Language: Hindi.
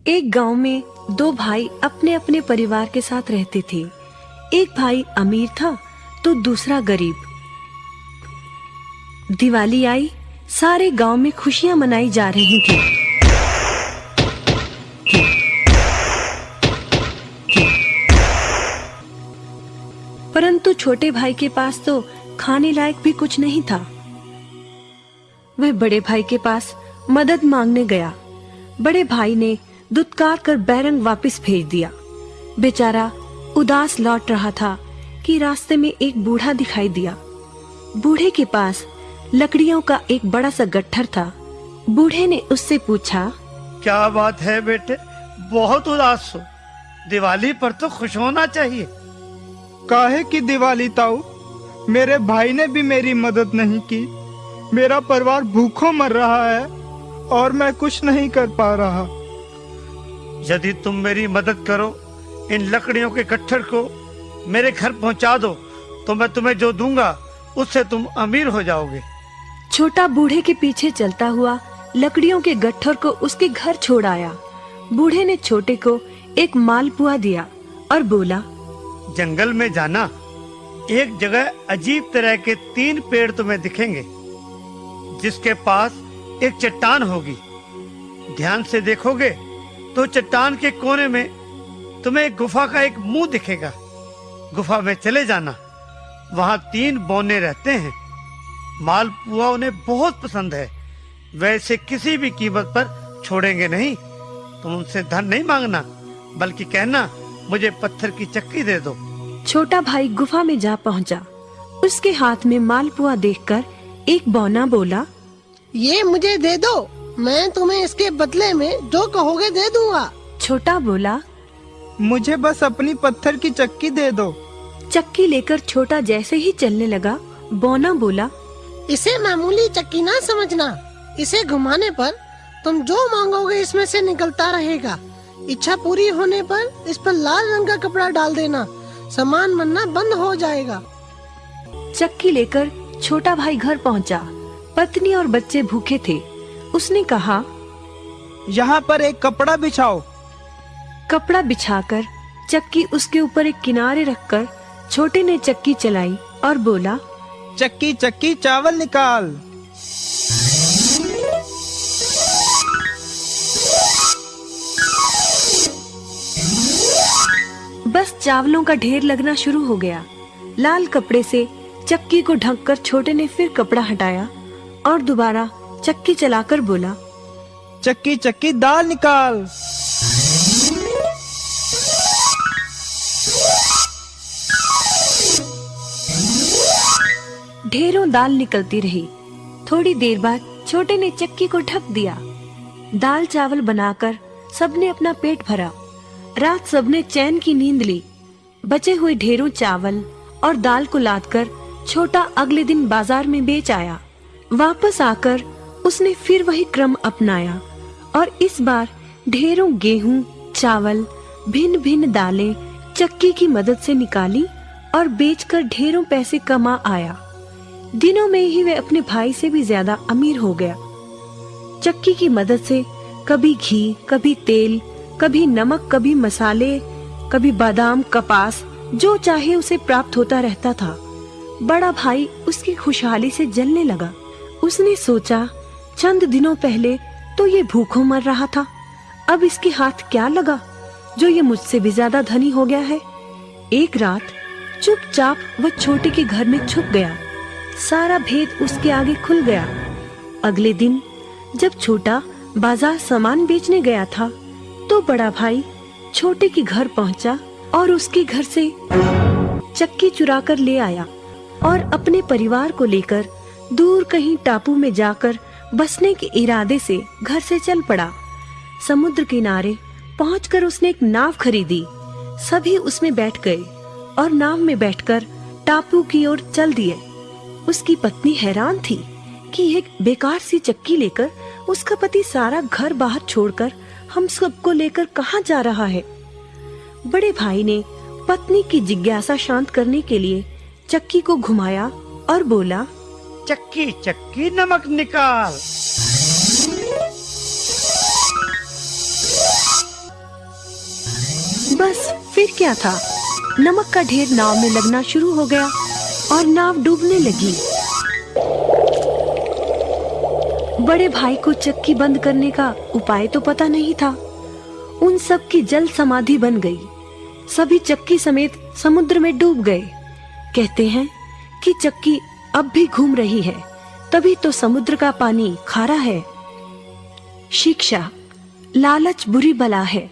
एक गांव में दो भाई अपने अपने परिवार के साथ रहते थे। एक भाई अमीर था तो दूसरा गरीब। दिवाली आई, सारे गांव में खुशियां मनाई जा रही थी। परंतु छोटे भाई के पास तो खाने लायक भी कुछ नहीं था। वह बड़े भाई के पास मदद मांगने गया। बड़े भाई ने दुत्कार कर बैरंग वापस भेज दिया। बेचारा उदास लौट रहा था कि रास्ते में एक बूढ़ा दिखाई दिया। बूढ़े के पास लकड़ियों का एक बड़ा सा गट्ठर था। बूढ़े ने उससे पूछा, क्या बात है बेटे, बहुत उदास हो? दिवाली पर तो खुश होना चाहिए। काहे की दिवाली ताऊ, मेरे भाई ने भी मेरी मदद नहीं की। मेरा परिवार भूखों मर रहा है और मैं कुछ नहीं कर पा रहा। यदि तुम मेरी मदद करो, इन लकड़ियों के गट्ठर को मेरे घर पहुंचा दो, तो मैं तुम्हें जो दूंगा उससे तुम अमीर हो जाओगे। छोटा बूढ़े के पीछे चलता हुआ लकड़ियों के गट्ठर को उसके घर छोड़ आया। बूढ़े ने छोटे को एक मालपुआ दिया और बोला, जंगल में जाना, एक जगह अजीब तरह के 3 पेड़ तुम्हें दिखेंगे, जिसके पास एक चट्टान होगी। ध्यान से देखोगे तो चट्टान के कोने में तुम्हें एक गुफा का एक मुंह दिखेगा। गुफा में चले जाना, वहां 3 बौने रहते हैं। मालपुआ उन्हें बहुत पसंद है, वैसे किसी भी कीमत पर छोड़ेंगे नहीं। तुम उनसे धन नहीं मांगना, बल्कि कहना मुझे पत्थर की चक्की दे दो। छोटा भाई गुफा में जा पहुंचा। उसके हाथ में मालपुआ देखकर एक बौना बोला, ये मुझे दे दो, मैं तुम्हें इसके बदले में जो कहोगे दे दूंगा। छोटा बोला, मुझे बस अपनी पत्थर की चक्की दे दो। चक्की लेकर छोटा जैसे ही चलने लगा, बौना बोला, इसे मामूली चक्की ना समझना। इसे घुमाने पर तुम जो मांगोगे इसमें से निकलता रहेगा। इच्छा पूरी होने पर इस पर लाल रंग का कपड़ा डाल देना, सामान बनना बंद हो जाएगा। चक्की लेकर छोटा भाई घर पहुंचा। पत्नी और बच्चे भूखे थे। उसने कहा, यहाँ पर एक कपड़ा बिछाओ। कपड़ा बिछाकर चक्की उसके ऊपर एक किनारे रखकर छोटे ने चक्की चलाई और बोला, चक्की चक्की चावल निकाल। बस चावलों का ढेर लगना शुरू हो गया। लाल कपड़े से चक्की को ढककर छोटे ने फिर कपड़ा हटाया और दोबारा चक्की चलाकर बोला, चक्की चक्की दाल निकाल। ढेरों दाल निकलती रही। थोड़ी देर बाद छोटे ने चक्की को ढक दिया। दाल चावल बनाकर सबने अपना पेट भरा। रात सबने चैन की नींद ली। बचे हुए ढेरों चावल और दाल को लादकर छोटा अगले दिन बाजार में बेच आया। वापस आकर उसने फिर वही क्रम अपनाया और इस बार ढेरों गेहूं, चावल, भिन्न भिन्न दालें चक्की की मदद से निकाली और बेचकर ढेरों पैसे कमा आया। दिनों में ही वह अपने भाई से भी ज्यादा अमीर हो गया। चक्की की मदद से कभी घी, कभी तेल, कभी नमक, कभी मसाले, कभी बादाम, कपास, जो चाहे उसे प्राप्त होता रहता था। बड़ा भाई उसकी खुशहाली से जलने लगा। उसने सोचा, चंद दिनों पहले तो ये भूखों मर रहा था, अब इसके हाथ क्या लगा जो ये मुझसे भी ज्यादा धनी हो गया है। एक रात चुपचाप वह छोटे के घर में छुप गया। सारा भेद उसके आगे खुल गया। अगले दिन जब छोटा बाजार सामान बेचने गया था, तो बड़ा भाई छोटे के घर पहुंचा और उसके घर से चक्की चुरा कर ले आया और अपने परिवार को लेकर दूर कहीं टापू में जाकर बसने के इरादे से घर से चल पड़ा। समुद्र किनारे पहुंचकर उसने एक नाव खरीदी। सभी उसमें बैठ गए और नाव में बैठकर टापू की ओर चल दिए। उसकी पत्नी हैरान थी कि एक बेकार सी चक्की लेकर उसका पति सारा घर बाहर छोड़कर हम सबको लेकर कहाँ जा रहा है। बड़े भाई ने पत्नी की जिज्ञासा शांत करने के लिए चक्की को घुमाया और बोला, चक्की चक्की नमक निकाल। बस फिर क्या था, नमक का ढेर नाव में लगना शुरू हो गया और नाव डूबने लगी। बड़े भाई को चक्की बंद करने का उपाय तो पता नहीं था। उन सब की जल समाधि बन गई। सभी चक्की समेत समुद्र में डूब गए। कहते हैं कि चक्की अब भी घूम रही है, तभी तो समुद्र का पानी खारा है। शिक्षा, लालच बुरी बला है।